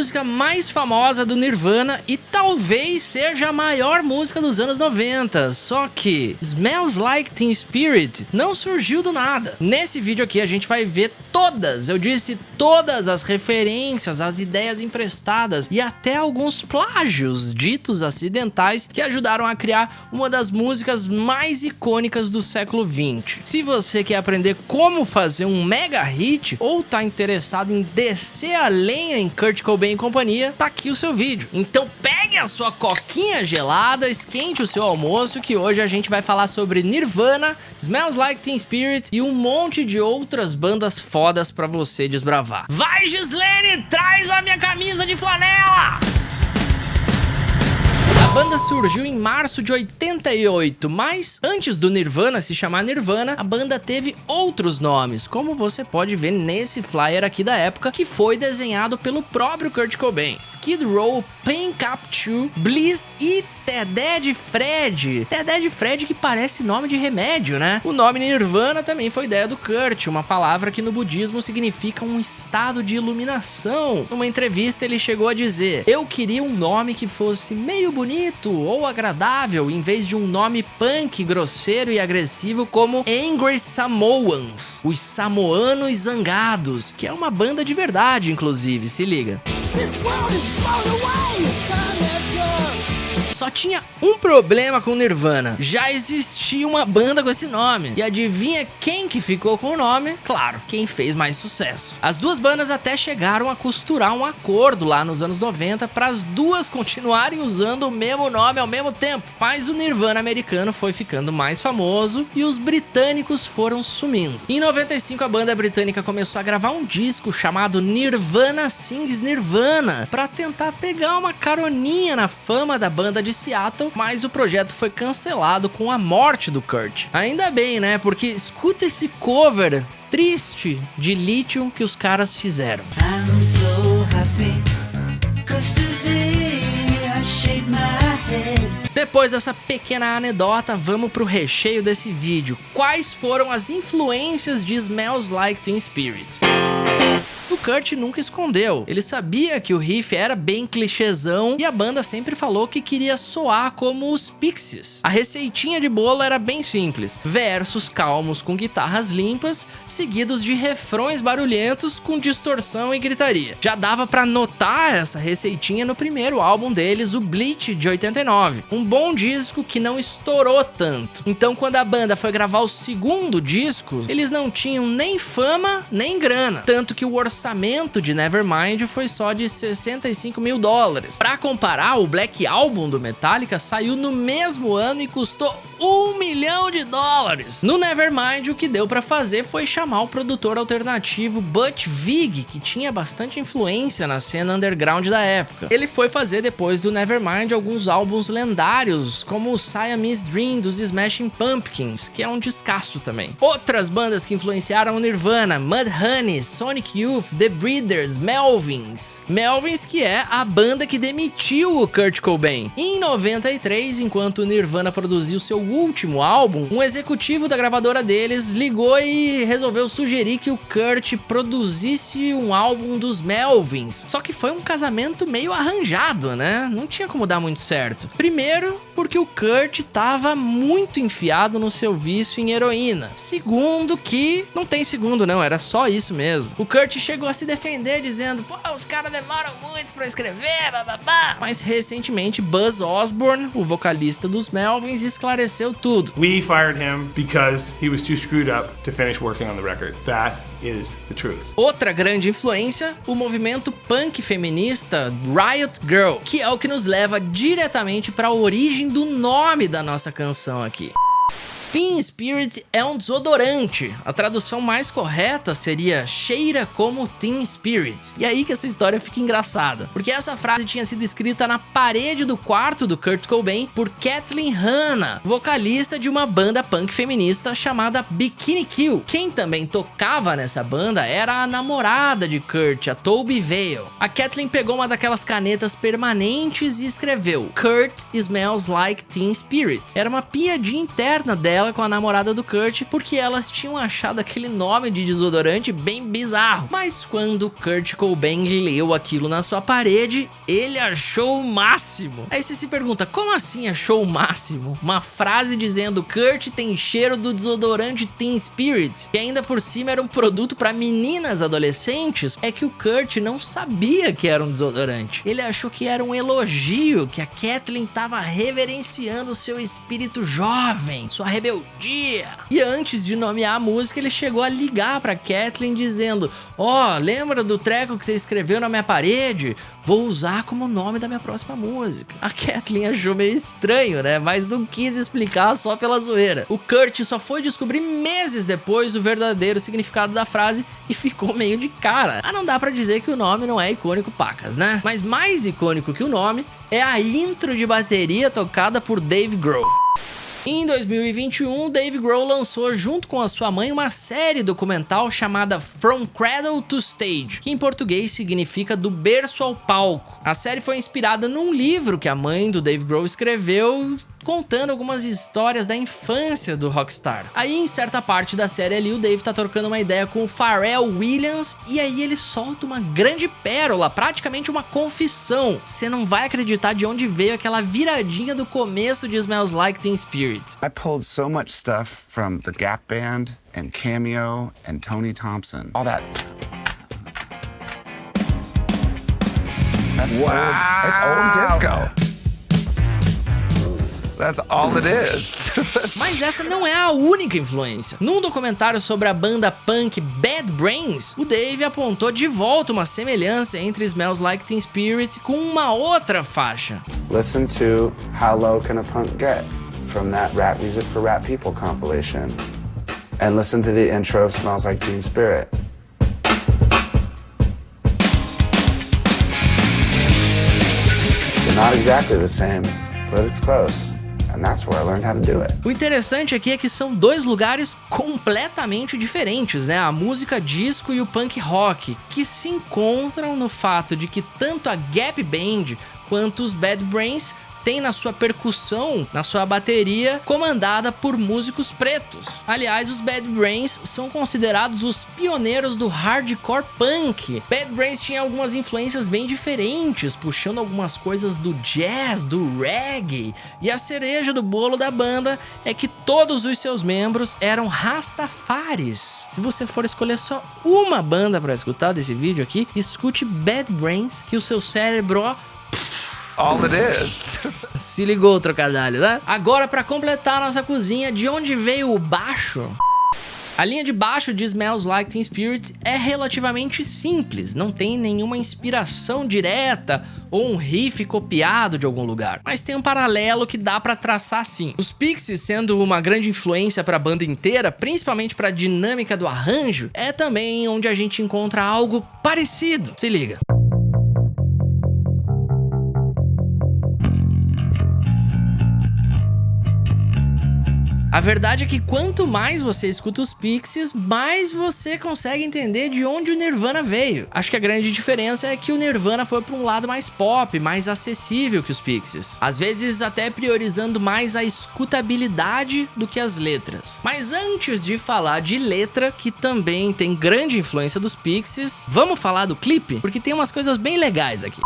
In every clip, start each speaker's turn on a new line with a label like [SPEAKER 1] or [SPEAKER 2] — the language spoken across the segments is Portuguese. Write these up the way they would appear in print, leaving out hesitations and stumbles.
[SPEAKER 1] música mais famosa do Nirvana e talvez seja a maior música dos anos 90. Só que Smells Like Teen Spirit não surgiu do nada. Nesse vídeo aqui a gente vai ver todas, eu disse todas as referências, as ideias emprestadas e até alguns plágios ditos acidentais que ajudaram a criar uma das músicas mais icônicas do século XX. Se você quer aprender como fazer um mega hit ou tá interessado em descer a lenha em Kurt Cobain e companhia, tá aqui o seu vídeo. Então pegue a sua coquinha gelada, esquente o seu almoço, que hoje a gente vai falar sobre Nirvana, Smells Like Teen Spirit e um monte de outras bandas fodas pra você desbravar. Vai, Gislene, traz a minha camisa de flanela! A banda surgiu em março de 88, mas antes do Nirvana se chamar Nirvana, a banda teve outros nomes, como você pode ver nesse flyer aqui da época, que foi desenhado pelo próprio Kurt Cobain. Skid Row, Pink Up 2, Bliss e Teded Fred. Teded Fred que parece nome de remédio, né? O nome Nirvana também foi ideia do Kurt, uma palavra que no budismo significa um estado de iluminação. Numa entrevista ele chegou a dizer: eu queria um nome que fosse meio bonito ou agradável, em vez de um nome punk, grosseiro e agressivo como Angry Samoans, os samoanos zangados, que é uma banda de verdade, inclusive, se liga. This world is blown away. Time has come. Só tinha um problema com Nirvana: já existia uma banda com esse nome. E adivinha quem que ficou com o nome? Claro, quem fez mais sucesso. As duas bandas até chegaram a costurar um acordo lá nos anos 90 para as duas continuarem usando o mesmo nome ao mesmo tempo. Mas o Nirvana americano foi ficando mais famoso e os britânicos foram sumindo. Em 95 a banda britânica começou a gravar um disco chamado Nirvana Sings Nirvana para tentar pegar uma caroninha na fama da banda de Seattle, mas o projeto foi cancelado com a morte do Kurt. Ainda bem, né? Porque escuta esse cover triste de Lithium que os caras fizeram. I'm so happy, 'cause today I shake my head. Depois dessa pequena anedota, vamos pro recheio desse vídeo. Quais foram as influências de Smells Like Teen Spirit? O Kurt nunca escondeu, ele sabia que o riff era bem clichêzão e a banda sempre falou que queria soar como os Pixies. A receitinha de bolo era bem simples: versos calmos com guitarras limpas, seguidos de refrões barulhentos com distorção e gritaria. Já dava pra notar essa receitinha no primeiro álbum deles, o Bleach, de 89. Um bom disco que não estourou tanto. Então quando a banda foi gravar o segundo disco, eles não tinham nem fama nem grana, tanto que o orçamento de Nevermind foi só de $65 mil. Pra comparar, o Black Album do Metallica saiu no mesmo ano e custou $1 milhão. No Nevermind, o que deu pra fazer foi chamar o produtor alternativo Butch Vig, que tinha bastante influência na cena underground da época. Ele foi fazer depois do Nevermind alguns álbuns lendários, como o Siamese Dream dos Smashing Pumpkins, que é um descasso também. Outras bandas que influenciaram o Nirvana: Mudhoney, Sonic Youth, The Breeders, Melvins. Melvins, que é a banda que demitiu o Kurt Cobain. Em 93, enquanto o Nirvana produziu seu último álbum, um executivo da gravadora deles ligou e resolveu sugerir que o Kurt produzisse um álbum dos Melvins. Só que foi um casamento meio arranjado, né? Não tinha como dar muito certo. Primeiro, porque o Kurt tava muito enfiado no seu vício em heroína. Segundo, que não tem segundo não, era só isso mesmo. O Kurt chegou a se defender dizendo: pô, os caras demoram muito pra escrever, bababá. Mas recentemente Buzz Osborne, o vocalista dos Melvins, esclareceu tudo.
[SPEAKER 2] We fired him because he was too screwed up to finish working on the record. That is the truth.
[SPEAKER 1] Outra grande influência, o movimento punk feminista Riot Girl, que é o que nos leva diretamente para a origem do nome da nossa canção aqui. Teen Spirit é um desodorante. A tradução mais correta seria cheira como Teen Spirit. E aí que essa história fica engraçada, porque essa frase tinha sido escrita na parede do quarto do Kurt Cobain por Kathleen Hanna, vocalista de uma banda punk feminista chamada Bikini Kill. Quem também tocava nessa banda era a namorada de Kurt, a Toby Vale. A Kathleen pegou uma daquelas canetas permanentes e escreveu: Kurt smells like Teen Spirit. Era uma piadinha interna dela dela com a namorada do Kurt, porque elas tinham achado aquele nome de desodorante bem bizarro. Mas quando Kurt Cobain leu aquilo na sua parede, ele achou o máximo. Aí você se pergunta, como assim achou o máximo? Uma frase dizendo Kurt tem cheiro do desodorante Teen Spirit, que ainda por cima era um produto para meninas adolescentes, é que o Kurt não sabia que era um desodorante. Ele achou que era um elogio, que a Kathleen estava reverenciando seu espírito jovem, sua rebeldia. E antes de nomear a música, ele chegou a ligar pra Kathleen dizendo: ó, lembra do treco que você escreveu na minha parede? Vou usar como nome da minha próxima música. A Kathleen achou meio estranho, né? Mas não quis explicar só pela zoeira. O Kurt só foi descobrir meses depois o verdadeiro significado da frase e ficou meio de cara. Ah, não dá pra dizer que o nome não é icônico pacas, né? Mas mais icônico que o nome é a intro de bateria tocada por Dave Grohl. Em 2021, Dave Grohl lançou junto com a sua mãe uma série documental chamada From Cradle to Stage, que em português significa do berço ao palco. A série foi inspirada num livro que a mãe do Dave Grohl escreveu, contando algumas histórias da infância do rockstar. Aí, em certa parte da série ali, o Dave tá trocando uma ideia com o Pharrell Williams, e aí ele solta uma grande pérola, praticamente uma confissão. Você não vai acreditar de onde veio aquela viradinha do começo de Smells Like Teen Spirit.
[SPEAKER 3] I pulled so much stuff from the Gap Band and Cameo and Tony Thompson. All that. That's old. It's old disco. That's all it is.
[SPEAKER 1] Mas essa não é a única influência. Num documentário sobre a banda punk Bad Brains, o Dave apontou de volta uma semelhança entre Smells Like Teen Spirit com uma outra faixa.
[SPEAKER 3] Listen to How Low Can a Punk Get? From that Rap Music for Rap People compilation. And listen to the intro of Smells Like Teen Spirit. They're not exactly the same, but it's close. And that's where I learned how to do it.
[SPEAKER 1] O interessante aqui é que são dois lugares completamente diferentes, né? A música disco e o punk rock, que se encontram no fato de que tanto a Gap Band quanto os Bad Brains tem na sua percussão, na sua bateria, comandada por músicos pretos. Aliás, os Bad Brains são considerados os pioneiros do hardcore punk. Bad Brains tinha algumas influências bem diferentes, puxando algumas coisas do jazz, do reggae, e a cereja do bolo da banda é que todos os seus membros eram rastafaris. Se você for escolher só uma banda para escutar desse vídeo aqui, escute Bad Brains, que o seu cérebro, ó,
[SPEAKER 3] All it is.
[SPEAKER 1] se ligou o trocadilho, né? Agora, pra completar a nossa cozinha, de onde veio o baixo? A linha de baixo de Smells Like Teen Spirit é relativamente simples, não tem nenhuma inspiração direta ou um riff copiado de algum lugar, mas tem um paralelo que dá pra traçar sim. Os Pixies, sendo uma grande influência pra banda inteira, principalmente pra dinâmica do arranjo, é também onde a gente encontra algo parecido. Se liga. A verdade é que quanto mais você escuta os Pixies, mais você consegue entender de onde o Nirvana veio. Acho que a grande diferença é que o Nirvana foi para um lado mais pop, mais acessível que os Pixies. Às vezes até priorizando mais a escutabilidade do que as letras. Mas antes de falar de letra, que também tem grande influência dos Pixies, vamos falar do clipe? Porque tem umas coisas bem legais aqui.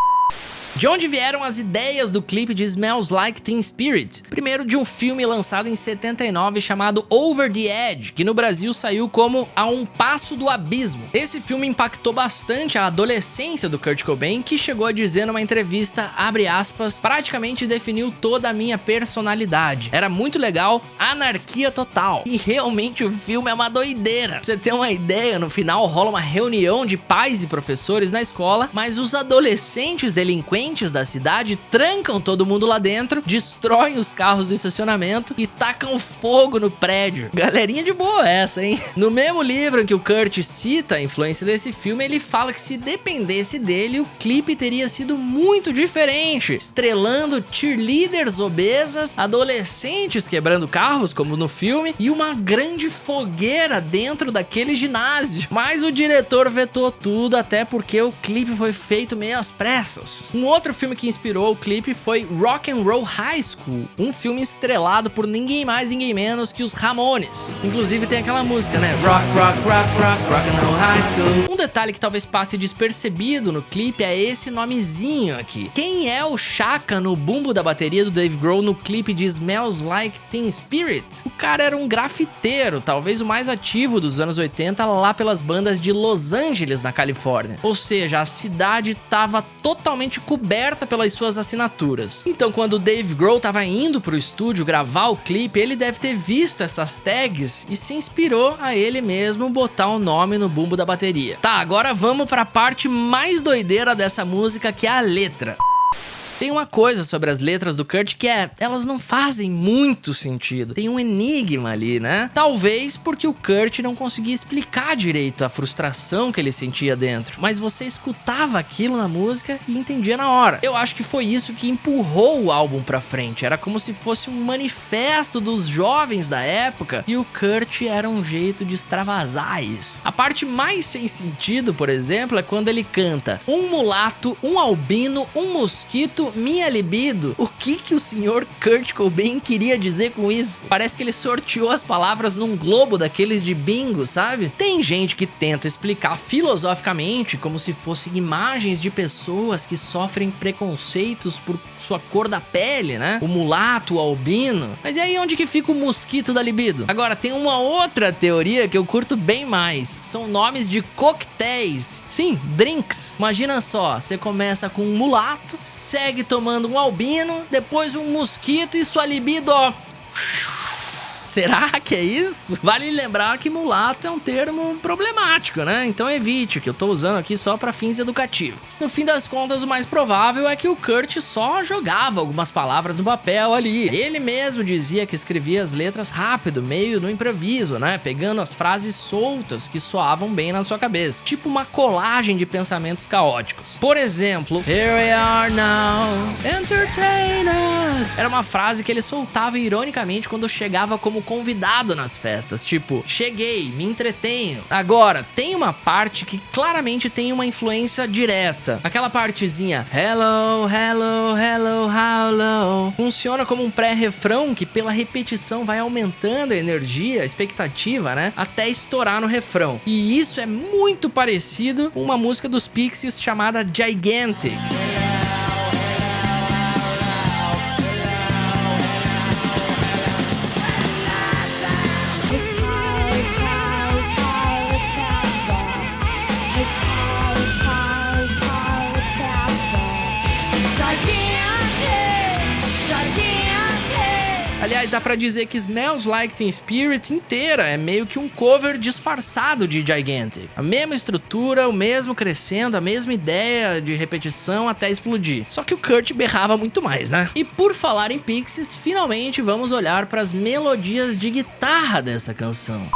[SPEAKER 1] De onde vieram as ideias do clipe de Smells Like Teen Spirit? Primeiro, de um filme lançado em 79 chamado Over the Edge, que no Brasil saiu como A Um Passo do Abismo. Esse filme impactou bastante a adolescência do Kurt Cobain, que chegou a dizer numa entrevista, abre aspas, praticamente definiu toda a minha personalidade. Era muito legal, anarquia total. E realmente o filme é uma doideira. Pra você ter uma ideia, no final rola uma reunião de pais e professores na escola, mas os adolescentes delinquentes da cidade trancam todo mundo lá dentro, destroem os carros do estacionamento e tacam fogo no prédio. Galerinha de boa essa, hein? No mesmo livro em que o Kurt cita a influência desse filme, ele fala que se dependesse dele, o clipe teria sido muito diferente, estrelando cheerleaders obesas, adolescentes quebrando carros, como no filme, e uma grande fogueira dentro daquele ginásio. Mas o diretor vetou tudo, até porque o clipe foi feito meio às pressas. Um outro filme que inspirou o clipe foi Rock and Roll High School, um filme estrelado por ninguém mais, ninguém menos que os Ramones. Inclusive tem aquela música, né? Rock, rock, rock, rock, rock and roll high school. Um detalhe que talvez passe despercebido no clipe é esse nomezinho aqui. Quem é o Chaka no bumbo da bateria do Dave Grohl no clipe de Smells Like Teen Spirit? O cara era um grafiteiro, talvez o mais ativo dos anos 80 lá pelas bandas de Los Angeles, na Califórnia. Ou seja, a cidade estava totalmente coberta pelas suas assinaturas. Então, quando o Dave Grohl estava indo pro estúdio gravar o clipe, ele deve ter visto essas tags e se inspirou a ele mesmo botar um nome no bumbo da bateria. Tá, agora vamos para a parte mais doideira dessa música, que é a letra. Tem uma coisa sobre as letras do Kurt que elas não fazem muito sentido. Tem um enigma ali, né? Talvez porque o Kurt não conseguia explicar direito a frustração que ele sentia dentro. Mas você escutava aquilo na música e entendia na hora. Eu acho que foi isso que empurrou o álbum pra frente. Era como se fosse um manifesto dos jovens da época e o Kurt era um jeito de extravasar isso. A parte mais sem sentido, por exemplo, é quando ele canta: um mulato, um albino, um mosquito, minha libido. O que o senhor Kurt Cobain queria dizer com isso? Parece que ele sorteou as palavras num globo daqueles de bingo, sabe? Tem gente que tenta explicar filosoficamente como se fossem imagens de pessoas que sofrem preconceitos por sua cor da pele, né? O mulato, o albino. Mas e aí onde que fica o mosquito da libido? Agora, tem uma outra teoria que eu curto bem mais. São nomes de coquetéis. Sim, drinks. Imagina só, você começa com um mulato, segue tomando um albino, depois um mosquito e sua libido, ó. Será que é isso? Vale lembrar que mulato é um termo problemático, né? Então evite, que eu tô usando aqui só para fins educativos. No fim das contas, o mais provável é que o Kurt só jogava algumas palavras no papel ali. Ele mesmo dizia que escrevia as letras rápido, meio no improviso, né? Pegando as frases soltas que soavam bem na sua cabeça. Tipo uma colagem de pensamentos caóticos. Por exemplo, Here we are now, entertain us. Era uma frase que ele soltava ironicamente quando chegava como convidado nas festas, tipo, cheguei, me entretenho. Agora, tem uma parte que claramente tem uma influência direta. Aquela partezinha, hello, hello, hello, how low, funciona como um pré-refrão que pela repetição vai aumentando a energia, a expectativa, né? Até estourar no refrão. E isso é muito parecido com uma música dos Pixies chamada Gigantic. Aliás, dá pra dizer que Smells Like Teen Spirit inteira é meio que um cover disfarçado de Gigantic. A mesma estrutura, o mesmo crescendo, a mesma ideia de repetição até explodir. Só que o Kurt berrava muito mais, né? E por falar em Pixies, finalmente vamos olhar para as melodias de guitarra dessa canção.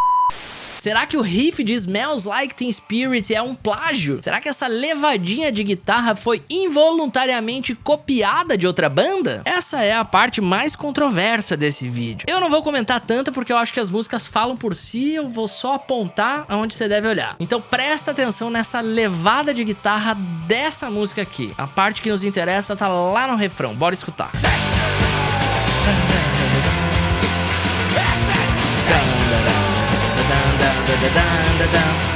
[SPEAKER 1] Será que o riff de Smells Like Teen Spirit é um plágio? Será que essa levadinha de guitarra foi involuntariamente copiada de outra banda? Essa é a parte mais controversa desse vídeo. Eu não vou comentar tanto porque eu acho que as músicas falam por si, eu vou só apontar aonde você deve olhar. Então presta atenção nessa levada de guitarra dessa música aqui. A parte que nos interessa tá lá no refrão, bora escutar.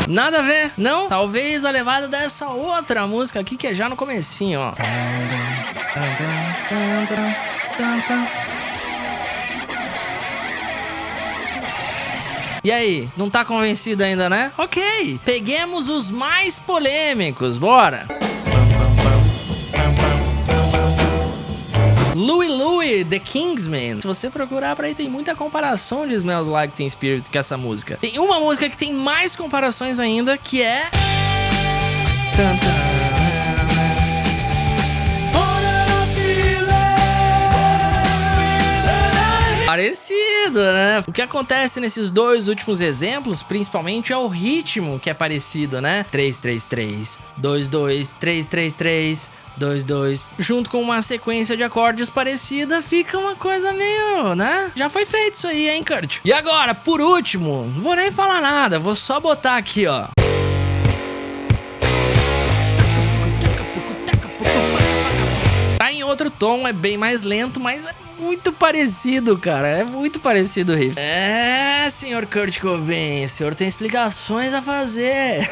[SPEAKER 1] Nada a ver, não? Talvez a levada dessa outra música aqui que é já no comecinho, ó. E aí, não tá convencido ainda, né? Ok, peguemos os mais polêmicos, bora! Louie, The Kingsman. Se você procurar por aí, tem muita comparação de Smells Like Teen Spirit com essa música. Tem uma música que tem mais comparações ainda, que é... Parecido, né? O que acontece nesses dois últimos exemplos, principalmente, é o ritmo que é parecido, né? 3-3-3, 2-2, 3-3-3, 2-2. Junto com uma sequência de acordes parecida, fica uma coisa meio, né? Já foi feito isso aí, hein, Kurt? E agora, por último, não vou nem falar nada, vou só botar aqui, ó. Tá em outro tom, é bem mais lento, mas é muito parecido, cara. É muito parecido o riff. É, senhor Kurt Cobain, o senhor tem explicações a fazer.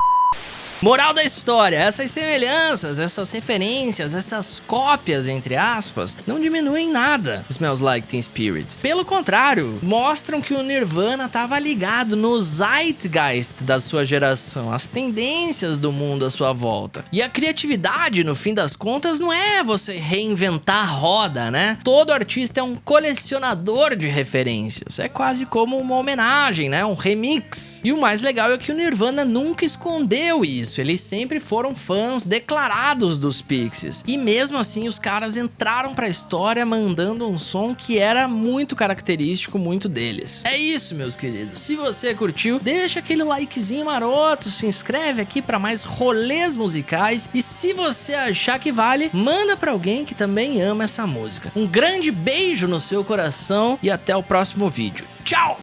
[SPEAKER 1] Moral da história, essas semelhanças, essas referências, essas cópias, entre aspas, não diminuem nada Smells Like Teen Spirit. Pelo contrário, mostram que o Nirvana estava ligado no zeitgeist da sua geração, as tendências do mundo à sua volta. E a criatividade, no fim das contas, não é você reinventar a roda, né? Todo artista é um colecionador de referências, é quase como uma homenagem, né? Um remix. E o mais legal é que o Nirvana nunca escondeu isso. Eles sempre foram fãs declarados dos Pixies. E mesmo assim, os caras entraram pra história mandando um som que era muito característico, muito deles. É isso, meus queridos. Se você curtiu, deixa aquele likezinho maroto, se inscreve aqui pra mais rolês musicais. E se você achar que vale, manda pra alguém que também ama essa música. Um grande beijo no seu coração e até o próximo vídeo. Tchau!